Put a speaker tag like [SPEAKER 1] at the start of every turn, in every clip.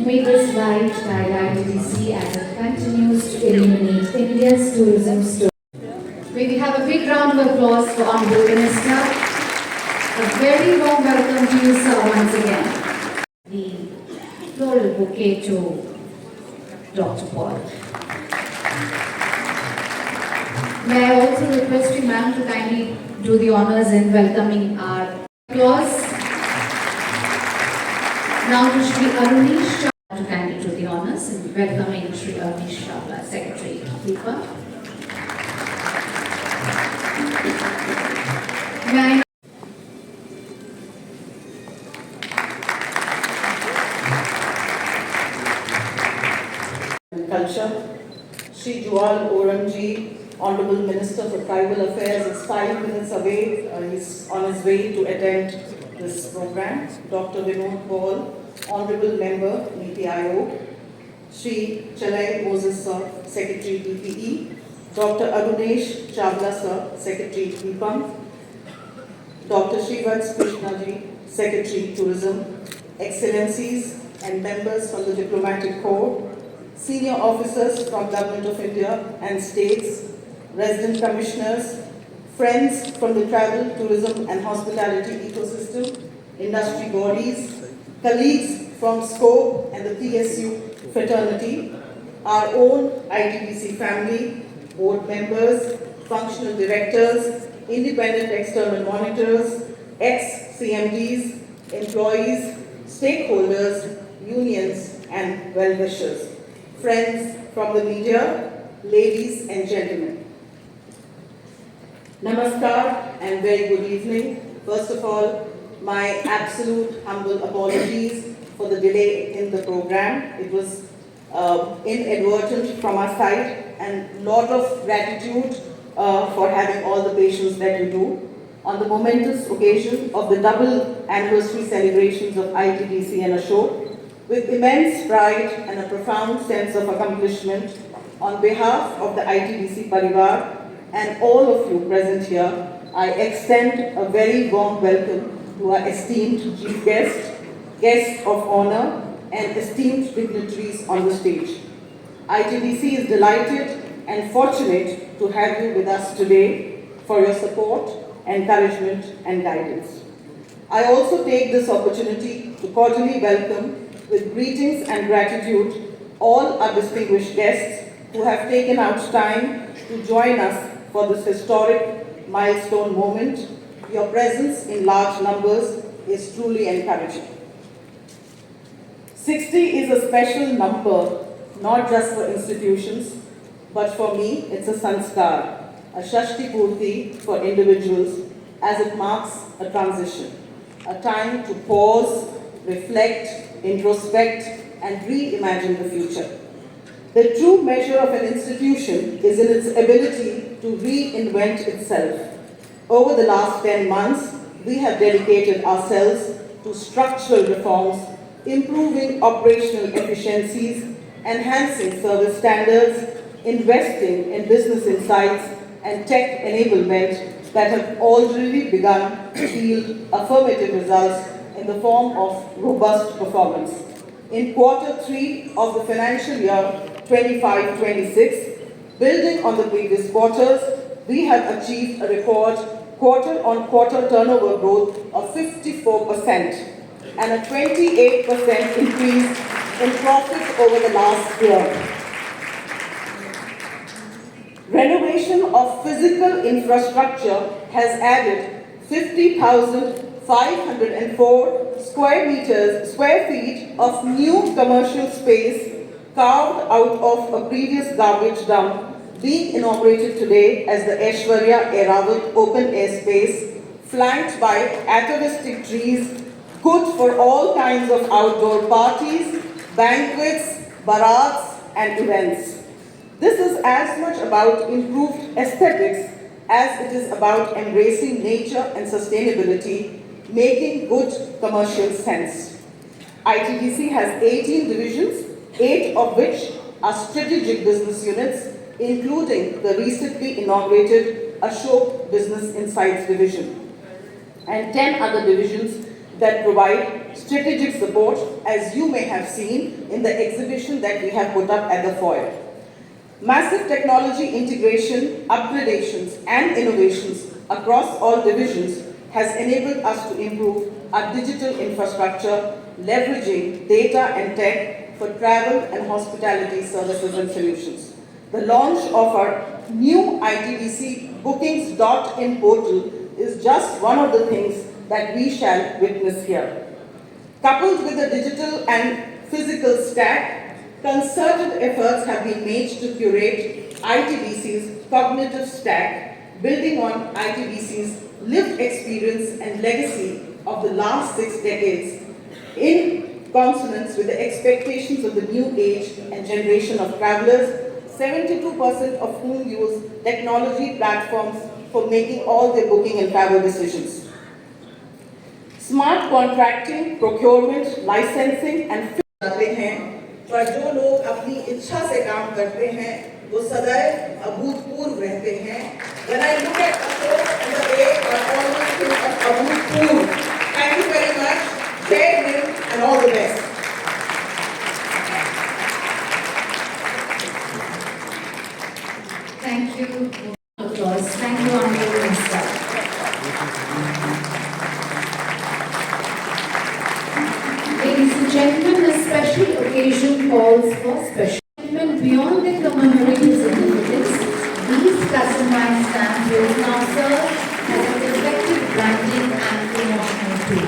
[SPEAKER 1] May this light guide ITDC as it continues to illuminate India's tourism story. May we have a big round of applause for Honorable Minister. A very warm welcome to you, sir, once again. The floral bouquet to Dr. Paul. May I also request you, ma'am, to kindly do the honors in welcoming our applause. Now to Shri Arunish Chawla to kindly do the honors in welcoming Shri Arunish Chawla, Secretary Deepa. May I
[SPEAKER 2] Culture. Shri Jual Orangi, Honorable Minister for Tribal Affairs, is 5 minutes away. He's on his way to attend this program. Dr. Vinod Paul, Honorable Member, Niti Aayog. Shri Chalai Moses Sir, Secretary DPE. Dr. Arunesh Chawla Sir, Secretary DIPAM. Dr. Srivats Krishnaji, Secretary Tourism. Excellencies and members from the Diplomatic Corps, senior officers from Government of India and states, resident commissioners, friends from the travel, tourism and hospitality ecosystem, industry bodies, colleagues from SCOPE and the PSU fraternity, our own ITDC family, board members, functional directors, independent external monitors, ex-CMDs, employees, stakeholders, unions and well-wishers. Friends from the media, ladies and gentlemen. Namaskar and very good evening. First of all, my absolute humble apologies for the delay in the program. It was inadvertent from our side, and lot of gratitude for having all the patience that you do. On the momentous occasion of the double anniversary celebrations of ITDC and Ashok, with immense pride and a profound sense of accomplishment, on behalf of the ITDC Parivar and all of you present here, I extend a very warm welcome to our esteemed chief guest, guests of honor, and esteemed dignitaries on the stage. ITDC is delighted and fortunate to have you with us today for your support, encouragement, and guidance. I also take this opportunity to cordially welcome with greetings and gratitude all our distinguished guests who have taken out time to join us for this historic milestone moment. Your presence in large numbers is truly encouraging. 60 is a special number, not just for institutions, but for me, it's a sanskar, a Shashti Purti for individuals, as it marks a transition, a time to pause, reflect, introspect, and reimagine the future. The true measure of an institution is in its ability to reinvent itself. Over the last 10 months, we have dedicated ourselves to structural reforms, improving operational efficiencies, enhancing service standards, investing in business insights and tech enablement that have already begun to yield affirmative results in the form of robust performance. In Q3 of the financial year 25-26, building on the previous quarters, we have achieved a record quarter-on-quarter turnover growth of 54% and a 28% increase in profit over the last year. Renovation of physical infrastructure has added 50,504 square feet of new commercial space carved out of a previous garbage dump, being inaugurated today as the Aishwarya Airavat open air space, flanked by atavistic trees, good for all kinds of outdoor parties, banquets, barats, and events. This is as much about improved aesthetics as it is about embracing nature and sustainability, making good commercial sense. ITDC has 18 divisions, 8 of which are strategic business units, including the recently inaugurated Ashok Business Insights Division, and 10 other divisions that provide strategic support as you may have seen in the exhibition that we have put up at the foyer. Massive technology integration, upgradations, and innovations across all divisions has enabled us to improve our digital infrastructure, leveraging data and tech for travel and hospitality services and solutions. The launch of our new ITBC bookings.in portal is just one of the things that we shall witness here. Coupled with the digital and physical stack, concerted efforts have been made to curate ITBC's cognitive stack, building on ITBC's lived experience and legacy of the last 6 decades, in consonance with the expectations of the new age and generation of travelers, 72% of whom use technology platforms for making all their booking and travel decisions. Smart contracting, procurement, licensing and
[SPEAKER 3] जाते हैं, पर जो लोग अपनी इच्छा से काम करते हैं वो सदैव अभूतपूर्व रहते हैं. When I look at Ashok and the way I always think of अभूतपूर्व. Thank you very much. Jai Hind and all the best.
[SPEAKER 1] Thank you. Applause. Thank you, Honorable Minister. Ladies and gentlemen, a special occasion calls for special. Beyond the commemorative significance, these customized stamps will now serve as an effective branding and promotional tool.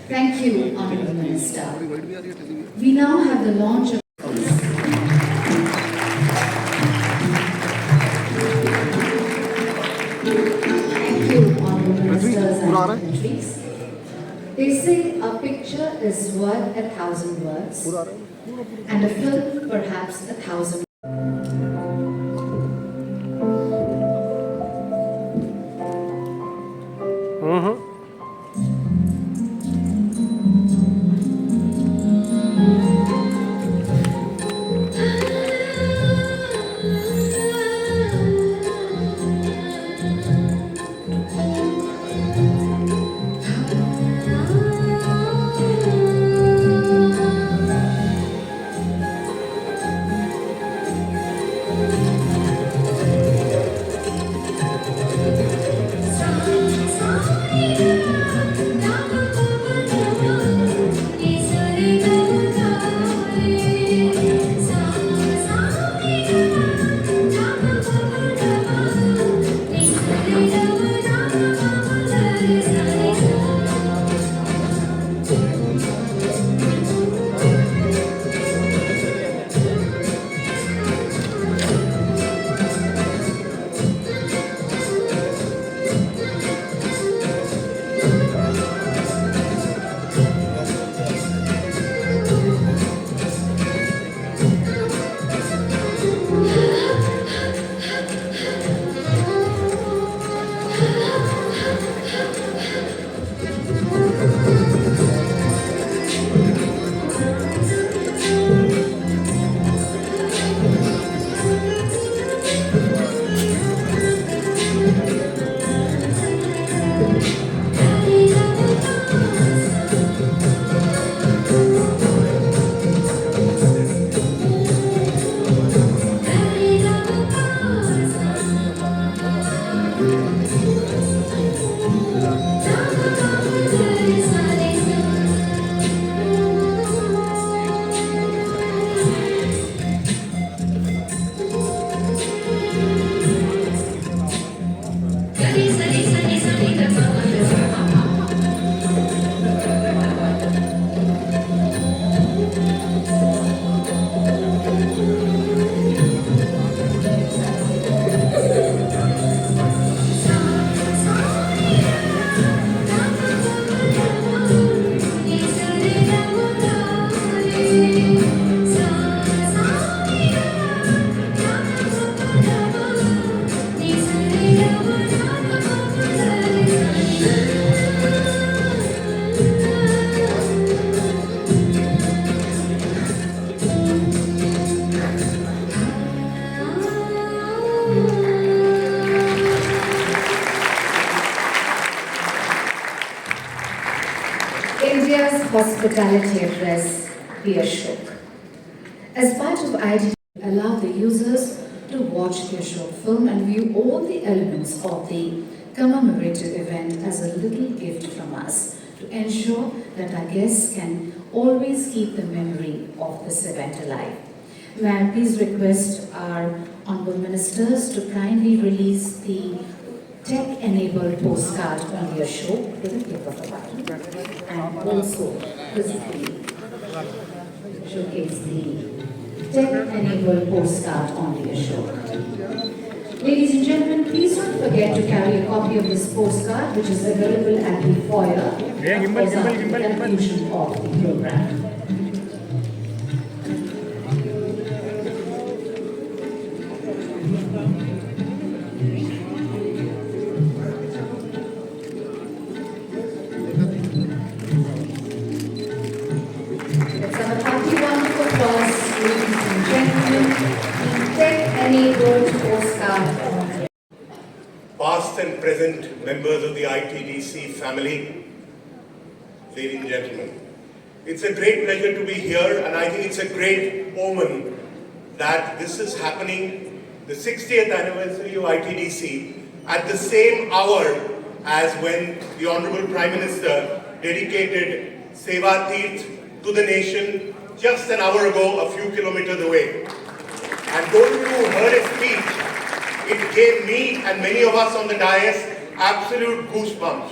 [SPEAKER 1] Thank you, Honorable Minister. We now have the launch of Thank you, Honorable Ministers and dignitaries. They say a picture is worth 1,000 words, and a film perhaps 1,000. hospitality address be Ashok. As part of ITDC, allow the users to watch the Ashok film and view all the elements of the commemorative event as a little gift from us to ensure that our guests can always keep the memory of this event alive. May I please request our honorable ministers to kindly release the tech-enabled postcard on the Ashok with a click of a button, and also physically showcase the tech-enabled postcard on the Ashok. Ladies and gentlemen, please don't forget to carry a copy of this postcard, which is available at the foyer as a conclusion of the program. Let's have a happy round of applause, ladies and gentlemen. The tech-enabled postcard.
[SPEAKER 4] Past and present members of the ITDC family, ladies and gentlemen. It's a great pleasure to be here, and I think it's a great omen that this is happening, the 60th anniversary of ITDC, at the same hour as when the Honorable Prime Minister dedicated Seva Teerth to the nation just an hour ago, a few kilometers away. And those who heard his speech, it gave me and many of us on the dais absolute goosebumps.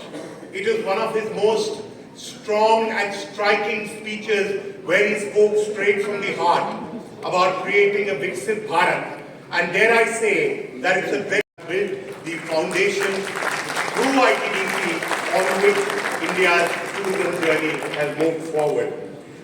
[SPEAKER 4] It is one of his most strong and striking speeches where he spoke straight from the heart about creating a Viksit Bharat. And dare I say that it's a very built the foundation through ITDC on which India's tourism journey has moved forward.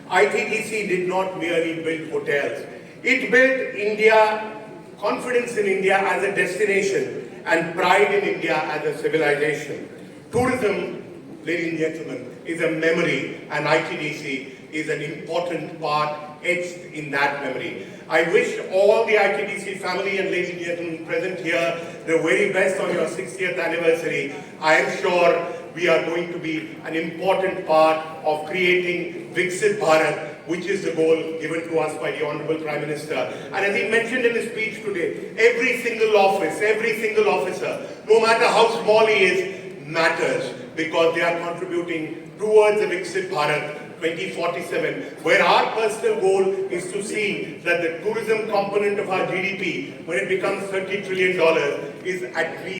[SPEAKER 4] ITDC did not merely build hotels. It built India, confidence in India as a destination and pride in India as a civilization. Tourism, ladies and gentlemen, is a memory, and ITDC is an important part etched in that memory. I wish all the ITDC family and ladies and gentlemen present here the very best on your 60th anniversary. I am sure we are going to be an important part of creating Viksit Bharat, which is the goal given to us by the Honorable Prime Minister. And as he mentioned in his speech today, every single office, every single officer, no matter how small he is, matters, because they are contributing towards the Viksit Bharat 2047, where our personal goal is to see that the tourism component of our GDP, when it becomes $30 trillion, is at least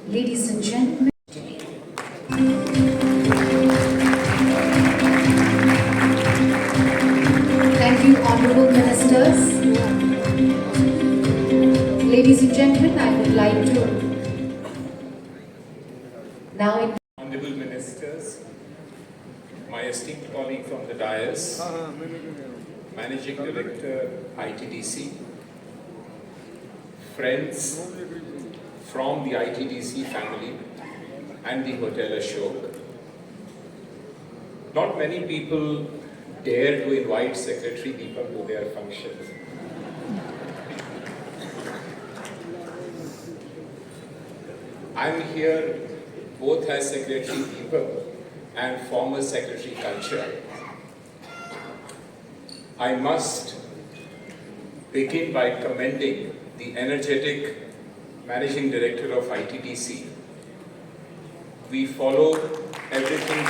[SPEAKER 1] Ladies and gentlemen, thank you, honorable ministers. Ladies and gentlemen, I would like to now
[SPEAKER 5] Honorable Ministers, my esteemed colleague from the dais, Managing Director, ITDC, friends from the ITDC family and the Hotel Ashok. Not many people dare to invite Secretary Deepak to their functions. I'm here both as Secretary Deepak and former Secretary Culture. I must begin by commending the energetic Managing Director of ITDC. We follow everything.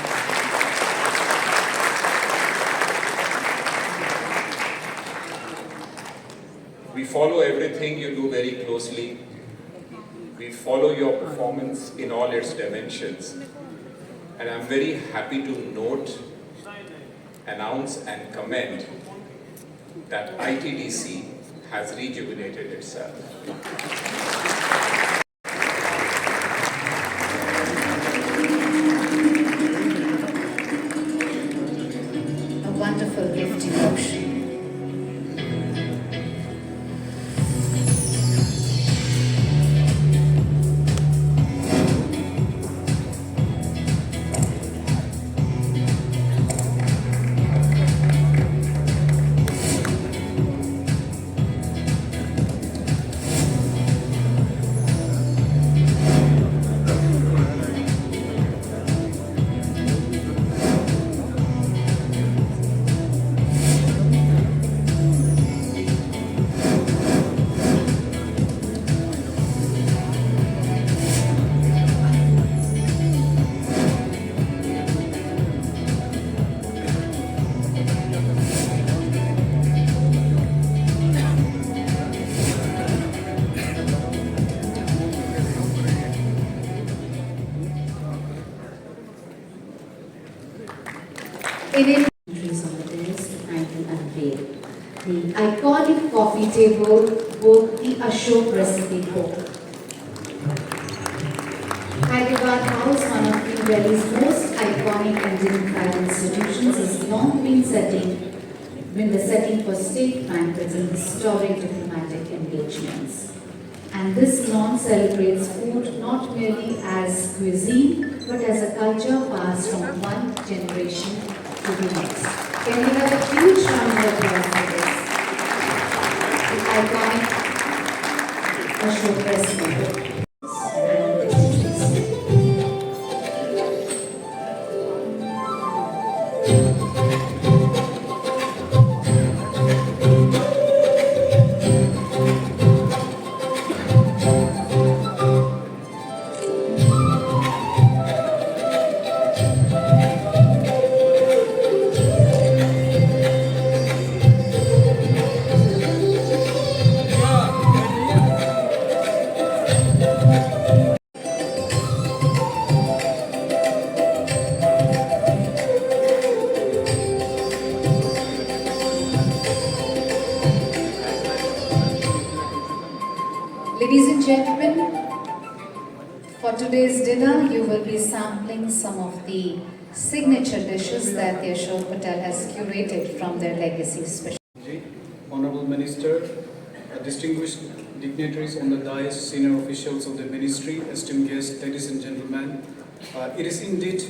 [SPEAKER 5] We follow everything you do very closely. We follow your performance in all its dimensions. And I'm very happy to note, announce and commend that ITDC has rejuvenated itself.
[SPEAKER 1] a wonderful gift emotion. In entries on the dais to thank and unveil the iconic coffee table, both the Ashok recipe book. Hyderabad House, one of the Delhi's most iconic Indian private institutions, has long been the setting for state banquets and historic diplomatic engagements. And this lawn celebrates food not merely as cuisine, but as a culture passed from one generation to the next. Can we have a huge round of applause for this? The iconic Ashok recipe. Ladies and gentlemen, for today's dinner, you will be sampling some of the signature dishes that the Ashok Patel has curated from their legacy special.
[SPEAKER 6] Honorable Minister, distinguished dignitaries on the dais, senior officials of the ministry, esteemed guests, ladies and gentlemen, it is indeed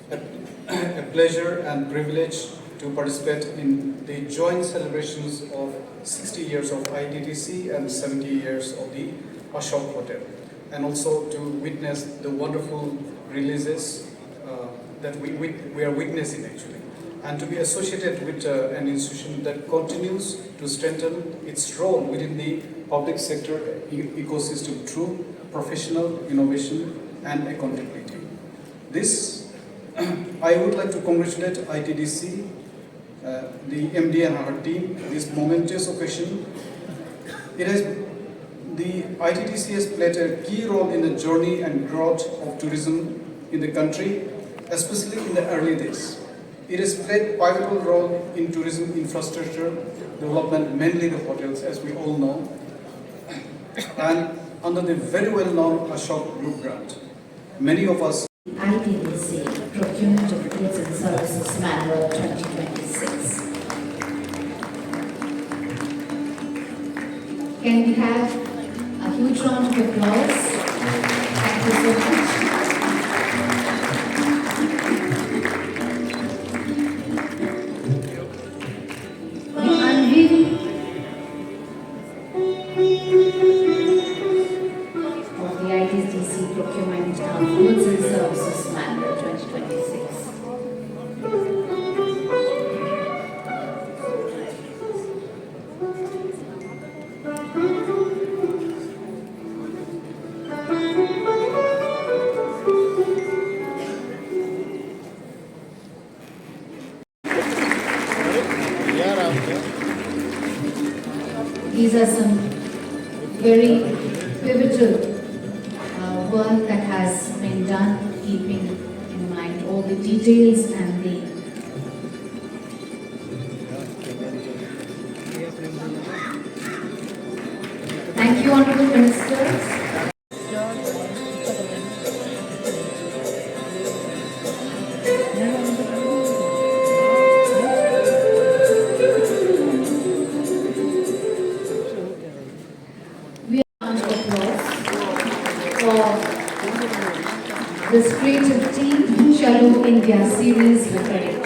[SPEAKER 6] a pleasure and privilege to participate in the joint celebrations of 60 years of ITDC and 70 years of the Ashok Hotel, and also to witness the wonderful releases that we are witnessing actually, and to be associated with an institution that continues to strengthen its role within the public sector ecosystem through professional innovation and accountability. This, I would like to congratulate ITDC, the MD and her team, this momentous occasion. The ITDC has played a key role in the journey and growth of tourism in the country, especially in the early days. It has played pivotal role in tourism infrastructure development, mainly the hotels, as we all know, and under the very well-known Ashok Group grant. Many of us
[SPEAKER 1] ITDC Procurement of Goods and Services Manual 2026. Can we have a huge round of applause? Thank you so much. The unveiling of the ITDC Procurement of Goods and Services Manual 2026. These are some very pivotal work that has been done, keeping in mind all the details and the Thank you, Honorable Ministers. This creative team, Chalo India series with direction.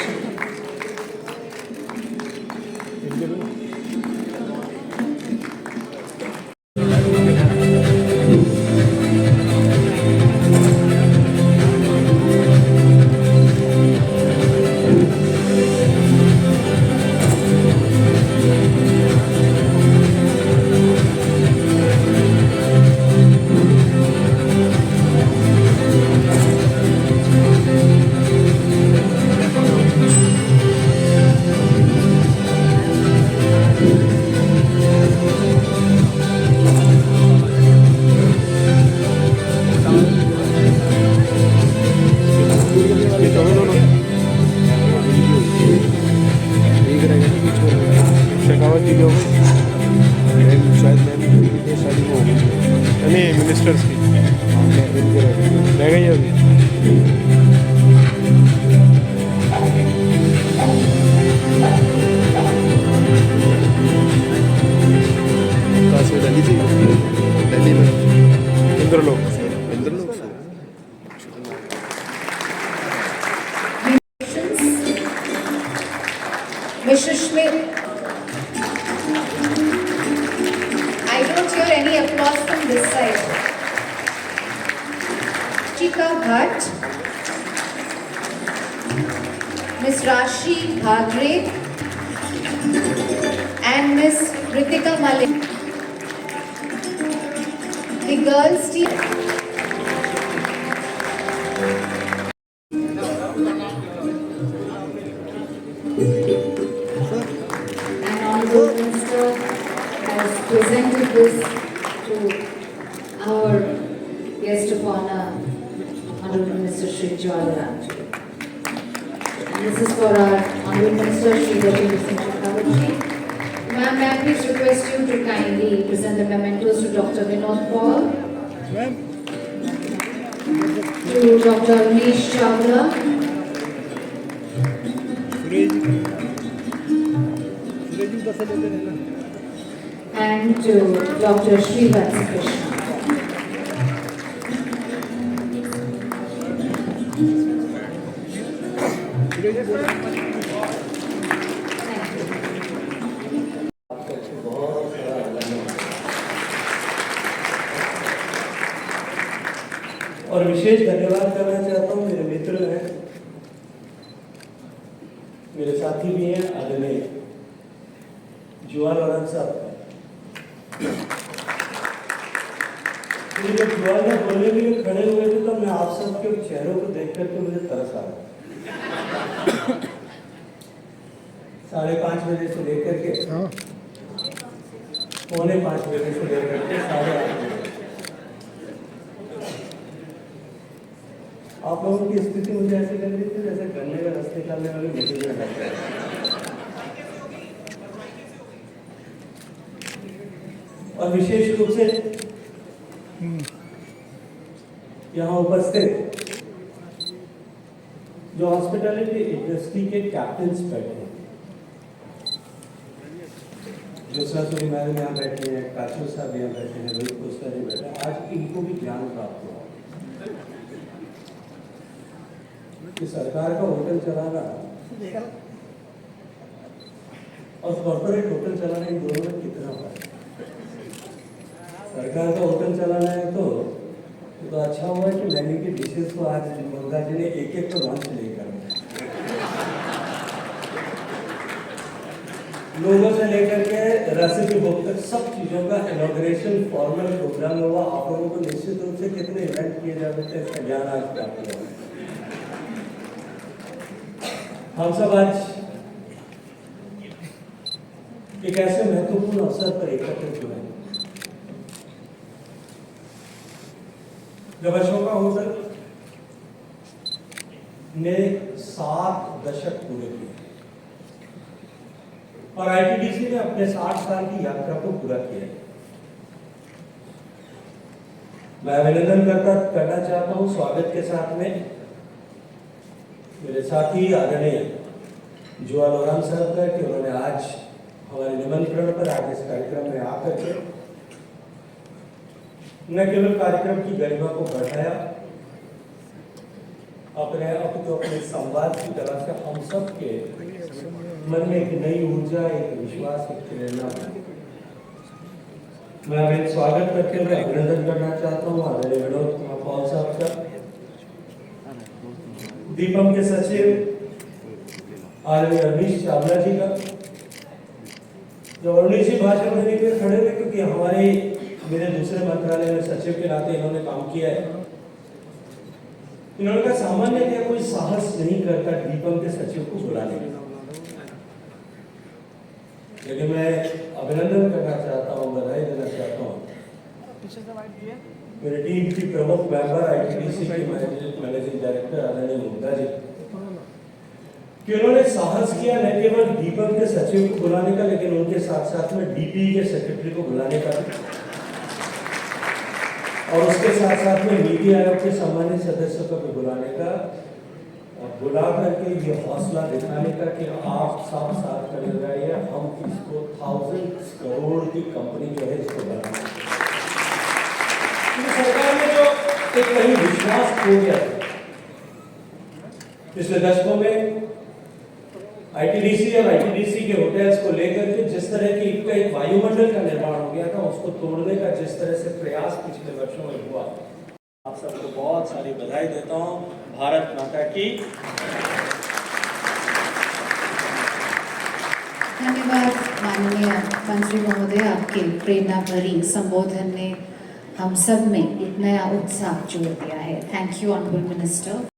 [SPEAKER 7] नहीं ministers की रह गई अभी। पास में दिल्ली थी, दिल्ली में Indralok
[SPEAKER 1] Mr. Schmidt. I don't hear any applause from this side. Chika Bhatt. Miss Rashi Bhagre. And Miss Ritika Malik. The girls team. And Honorable Minister has presented this to our guest of honor, Honorable Minister Shri Jawaharlal. And this is for our Honorable Minister Shri Rajiv Singh Chakravarti. Ma'am, may I please request you to kindly present the mementos to Dr. Vinod Paul, to Dr. Anish Chawla, and to Dr. Srivatsa Krishna.
[SPEAKER 8] और विशेष धन्यवाद करना चाहता हूँ मेरे मित्र हैं, मेरे साथी भी हैं, आदरणीय जवाहरलाल साहब। जब जवाहरलाल बोलने के लिए खड़े हुए थे तो मैं आप सबके चेहरों को देख करके मुझे तरस आ गया। 5:30 बजे से लेकर के 4:45 बजे से लेकर के 8:30 बजे आप लोगों की स्थिति मुझे ऐसी लग रही थी जैसे गन्ने का रस निकालने वाले मटेरियल लगता है। और विशेष रूप से यहाँ उपस्थित जो हॉस्पिटैलिटी इंडस्ट्री के कैप्टन्स बैठे हैं, जोसरा सुरी मैडम यहाँ बैठे हैं, काचू साहब यहाँ बैठे हैं, रोहित कोस्टा जी बैठे हैं, आज इनको भी ज्ञान प्राप्त हुआ कि सरकार का होटल चलाना और कॉर्पोरेट होटल चलाना इन दोनों में कितना फर्क है। सरकार का होटल चलाना है तो अच्छा हुआ कि मैंने की डिशेस को आज गंगा जी ने एक तो लॉन्च लेकर लोगों से लेकर के रेसिपी बुक तक सब चीजों का इनॉग्रेशन फॉर्मल प्रोग्राम हुआ। आप लोगों को निश्चित रूप से कितने इवेंट किए जाते थे इसका ज्ञान आज प्राप्त हुआ। हम सब आज एक ऐसे महत्वपूर्ण अवसर पर एकत्रित हुए हैं जब अशोका होटल ने 7 दशक पूरे किए और आईटीडीसी ने अपने 60 साल की यात्रा को पूरा किया। मैं अभिनंदन करना चाहता हूं स्वागत के साथ में मेरे साथी आदरणीय जवाहरलाल साहब का कि उन्होंने आज हमारे निमंत्रण पर आज इस कार्यक्रम में आकर के न केवल कार्यक्रम की गरिमा को बढ़ाया, अपने संवाद की तरह से हम सब के मन में एक नई ऊर्जा, एक विश्वास, एक प्रेरणा। मैं अभी स्वागत करके मैं अभिनंदन करना चाहता हूँ आदरणीय विनोद कुमार पॉल साहब का, दीपम के सचिव आदरणीय अनीश चावला जी का, जो अरुणीश जी भाषण देने के लिए खड़े हुए क्योंकि हमारे मेरे दूसरे मंत्रालय में सचिव के नाते इन्होंने काम किया है। इन्होंने कहा सामान्य क्या कोई साहस नहीं करता दीपम के सचिव को बुलाने का, लेकिन मैं अभिनंदन करना चाहता हूँ, बधाई देना चाहता हूँ मेरे टीम की प्रमुख मेंबर आईटीडीसी की मैनेजिंग डायरेक्टर आदरणीय मुग्धा जी कि उन्होंने साहस किया न केवल दीपम के सचिव को बुलाने का लेकिन उनके साथ साथ में डीपी के सेक्रेटरी को बुलाने का। और उसके साथ साथ में नीति आयोग के सम्मानित सदस्यों को भी बुलाने का और बुला करके ये हौसला दिखाने का कि आप सब साथ खड़े हो जाइए, हम इसको 1000 करोड़ की कंपनी जो है इसको बनाएंगे। सरकार ने जो एक कहीं विश्वास खो गया था पिछले दशकों में आईटीडीसी और आईटीडीसी के होटल्स को लेकर के जिस तरह की एक वायुमंडल का निर्माण हो गया था, उसको तोड़ने का जिस तरह से प्रयास पिछले वर्षों में हुआ, आप सबको बहुत सारी बधाई देता हूँ। भारत माता की।
[SPEAKER 1] धन्यवाद माननीय मंत्री महोदय, आपके प्रेरणा भरी संबोधन ने हम सब में एक नया उत्साह जोड़ दिया है। Thank you honourable minister.